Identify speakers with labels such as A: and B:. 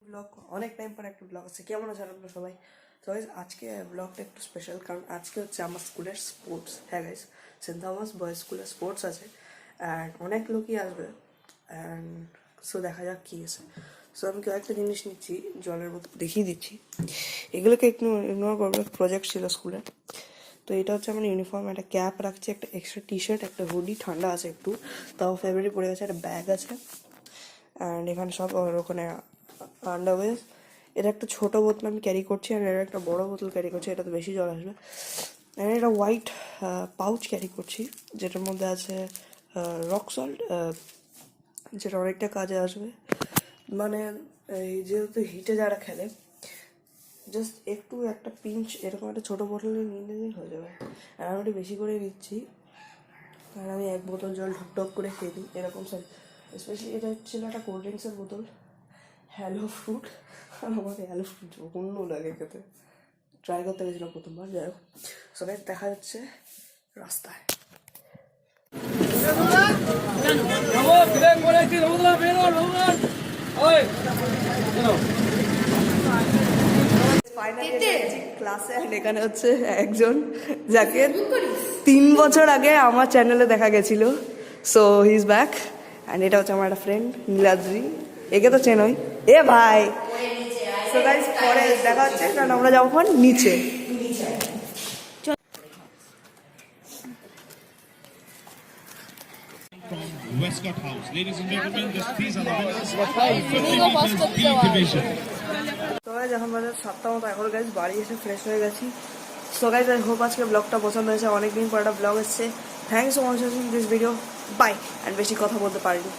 A: Blog অনেক time পর একটা ব্লগ আছে। কেমন আছেন আপনারা সবাই? তো গাইস আজকে ব্লগটা একটু স্পেশাল, কারণ আজকে হচ্ছে আমার স্কুলের স্পোর্টস। হ্যাঁ গাইস, সেন্ট থমাস বয়েজ স্কুলের স্পোর্টস আছে অ্যান্ড অনেক লোকই আসবে অ্যান্ড সো দেখা যাক কী আছে। সো আমি কয়েকটা জিনিস নিচ্ছি, জলের মতো দেখিয়ে দিচ্ছি। এগুলোকে একটু ইগনোর করবে, প্রজেক্ট ছিল স্কুলে। তো এটা হচ্ছে আমার ইউনিফর্ম, একটা ক্যাপ রাখছি, একটা এক্সট্রা টি শার্ট, একটা হুডি, ঠান্ডা আছে একটু, তাও ফেব্রুয়ারি পড়ে গেছে, একটা ব্যাগ আছে অ্যান্ড এখানে সব ওখানে আন্ডারওয়্যার। এটা একটা ছোটো বোতল আমি ক্যারি করছি আর এটা একটা বড়ো বোতল ক্যারি করছি, এটা তো বেশি জল আসবে। অ্যান্ড এটা হোয়াইট পাউচ ক্যারি করছি, যেটার মধ্যে আছে রক সল্ট, যেটা অনেকটা কাজে আসবে। মানে এই যেহেতু হিটে যারা খেলে, জাস্ট একটু একটা পিঞ্চ এরকম একটা ছোটো বোতলে নিয়ে নিলেই হয়ে যাবে। আর আমি একটু বেশি করে নিচ্ছি, আর আমি এক বোতল জল ঢুকঢক করে খেয়ে দিই এরকম সব। স্পেশালি এটা ছিল একটা কোল্ড ড্রিঙ্কসের বোতল, হ্যালো ফ্রুট। আর আমাকে হ্যালো ফ্রুট অন্য লাগে খেতে, ট্রাই করতে গেছিলাম প্রথমবার। যাই হোক, সবাই দেখা যাচ্ছে রাস্তায়। ক্লাসে এখানে হচ্ছে একজন যাকে 3 বছর আগে আমার চ্যানেলে দেখা গেছিল, so he is back. And এটা হচ্ছে আমার একটা ফ্রেন্ড নীলাদ্রি, একে তো চেনই। এ ভাই, সো গাইস পরে দেখা হচ্ছে, কারণ আমরা যাবো নিচে।
B: Westcott House. Ladies and gentlemen, these are the winners of 50 meters B division.
A: তো গাইস এখন বাজে 7টা মতো, এখন গাইস বাড়ি এসে ফ্রেশ হয়ে গেছি। সো গাইস আই হোপ আজকে ব্লগটা পছন্দ হয়েছে, অনেকদিন পর একটা ব্লগ এসছে। Thanks for watching this video, bye. And বেশি কথা বলতে পারিনি।